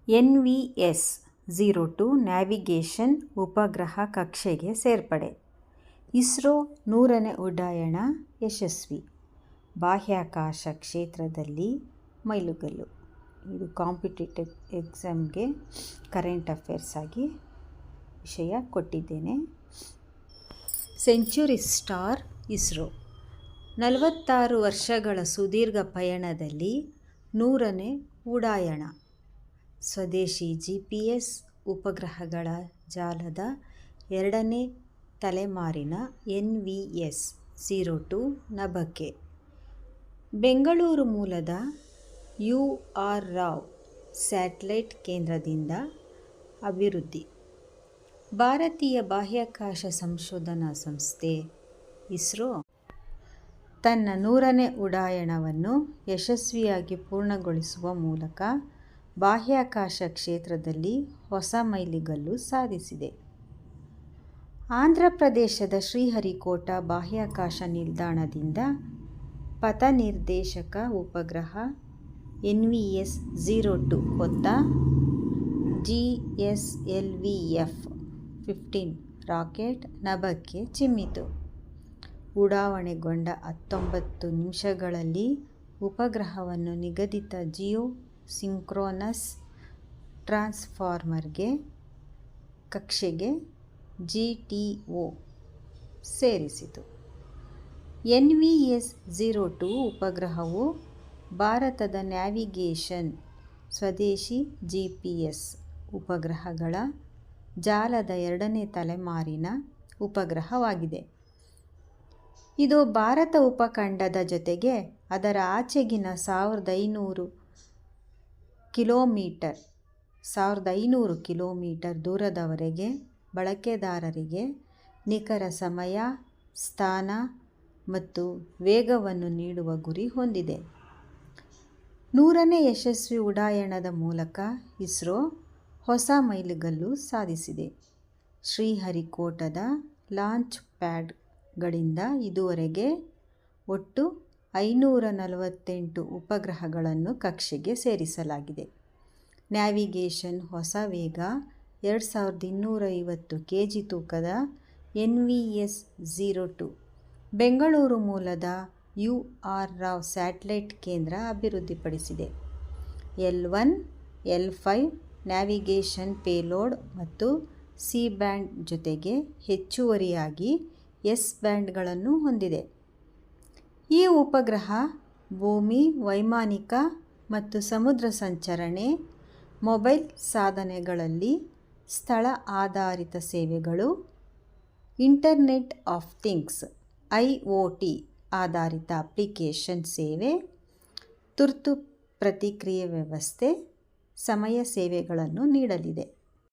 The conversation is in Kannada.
NVS-02 ನ್ಯಾವಿಗೇಷನ್ ಉಪಗ್ರಹ ಕಕ್ಷೆಗೆ ಸೇರ್ಪಡೆ. ಇಸ್ರೋ 100ನೇ ಉಡಾಯಣ ಯಶಸ್ವಿ. ಬಾಹ್ಯಾಕಾಶ ಕ್ಷೇತ್ರದಲ್ಲಿ ಮೈಲುಗಲ್ಲು. ಇದು ಕಾಂಪಿಟೇಟಿವ್ ಎಕ್ಸಾಮ್ಗೆ ಕರೆಂಟ್ ಅಫೇರ್ಸ್ ಆಗಿ ವಿಷಯ ಕೊಟ್ಟಿದ್ದೇನೆ. ಸೆಂಚುರಿ ಸ್ಟಾರ್ ಇಸ್ರೋ 46 ವರ್ಷಗಳ ಸುದೀರ್ಘ ಪಯಣದಲ್ಲಿ 100ನೇ ಉಡಾಯಣ. ಸ್ವದೇಶಿ GPS ಉಪಗ್ರಹಗಳ ಜಾಲದ 2ನೇ ತಲೆಮಾರಿನ NVS-02 ನಭಕ್ಕೆ. ಬೆಂಗಳೂರು ಮೂಲದ UR ರಾವ್ ಸ್ಯಾಟಲೈಟ್ ಕೇಂದ್ರದಿಂದ ಅಭಿವೃದ್ಧಿ. ಭಾರತೀಯ ಬಾಹ್ಯಾಕಾಶ ಸಂಶೋಧನಾ ಸಂಸ್ಥೆ ಇಸ್ರೋ ತನ್ನ 100ನೇ ಉಡಾಯಣವನ್ನು ಯಶಸ್ವಿಯಾಗಿ ಪೂರ್ಣಗೊಳಿಸುವ ಮೂಲಕ ಬಾಹ್ಯಾಕಾಶ ಕ್ಷೇತ್ರದಲ್ಲಿ ಹೊಸ ಮೈಲಿಗಲ್ಲು ಸಾಧಿಸಿದೆ. ಆಂಧ್ರಪ್ರದೇಶದ ಶ್ರೀಹರಿಕೋಟಾ ಬಾಹ್ಯಾಕಾಶ ನಿಲ್ದಾಣದಿಂದ ಪಥನಿರ್ದೇಶಕ ಉಪಗ್ರಹ NVS-02 ಹೊತ್ತ GSLV-F-15 ರಾಕೆಟ್ ನಭಕ್ಕೆ ಚಿಮ್ಮಿತು. ಉಡಾವಣೆಗೊಂಡ 19 ನಿಮಿಷಗಳಲ್ಲಿ ಉಪಗ್ರಹವನ್ನು ನಿಗದಿತ ಜಿಯೋ ಸಿಂಕ್ರೋನಸ್ ಟ್ರಾನ್ಸ್ಫಾರ್ಮರ್ಗೆ ಕಕ್ಷೆಗೆ GTO ಸೇರಿಸಿತು. NVS-02 ಉಪಗ್ರಹವು ಭಾರತದ ನ್ಯಾವಿಗೇಷನ್ ಸ್ವದೇಶಿ GPS ಉಪಗ್ರಹಗಳ ಜಾಲದ 2ನೇ ತಲೆಮಾರಿನ ಉಪಗ್ರಹವಾಗಿದೆ. ಇದು ಭಾರತ ಉಪಖಂಡದ ಜೊತೆಗೆ ಅದರ ಆಚೆಗಿನ 1500 ಕಿಲೋಮೀಟರ್ ದೂರದವರೆಗೆ ಬಳಕೆದಾರರಿಗೆ ನಿಖರ ಸಮಯ, ಸ್ಥಾನ ಮತ್ತು ವೇಗವನ್ನು ನೀಡುವ ಗುರಿ ಹೊಂದಿದೆ. 100ನೇ ಯಶಸ್ವಿ ಉಡಾಯಣದ ಮೂಲಕ ಇಸ್ರೋ ಹೊಸ ಮೈಲಿಗಲ್ಲು ಸಾಧಿಸಿದೆ. ಶ್ರೀಹರಿಕೋಟದ ಲಾಂಚ್ ಪ್ಯಾಡ್ಗಳಿಂದ ಇದುವರೆಗೆ ಒಟ್ಟು 548 ಉಪಗ್ರಹಗಳನ್ನು ಕಕ್ಷೆಗೆ ಸೇರಿಸಲಾಗಿದೆ. ನ್ಯಾವಿಗೇಷನ್ ಹೊಸ ವೇಗ 2250 kg ತೂಕದ NVS-02 ಬೆಂಗಳೂರು ಮೂಲದ UR ರಾವ್ ಸ್ಯಾಟಲೈಟ್ ಕೇಂದ್ರ ಅಭಿವೃದ್ಧಿಪಡಿಸಿದೆ. L1, L5 ನ್ಯಾವಿಗೇಷನ್ ಪೇಲೋಡ್ ಮತ್ತು C ಬ್ಯಾಂಡ್ ಜೊತೆಗೆ ಹೆಚ್ಚುವರಿಯಾಗಿ S ಬ್ಯಾಂಡ್ಗಳನ್ನು ಹೊಂದಿದೆ. ಈ ಉಪಗ್ರಹ ಭೂಮಿ, ವೈಮಾನಿಕ ಮತ್ತು ಸಮುದ್ರ ಸಂಚರಣೆ, ಮೊಬೈಲ್ ಸಾಧನಗಳಲ್ಲಿ ಸ್ಥಳ ಆಧಾರಿತ ಸೇವೆಗಳು, ಇಂಟರ್ನೆಟ್ ಆಫ್ ಥಿಂಗ್ಸ್ IoT ಆಧಾರಿತ ಅಪ್ಲಿಕೇಶನ್ ಸೇವೆ, ತುರ್ತು ಪ್ರತಿಕ್ರಿಯೆ ವ್ಯವಸ್ಥೆ, ಸಮಯ ಸೇವೆಗಳನ್ನು ನೀಡಲಿದೆ.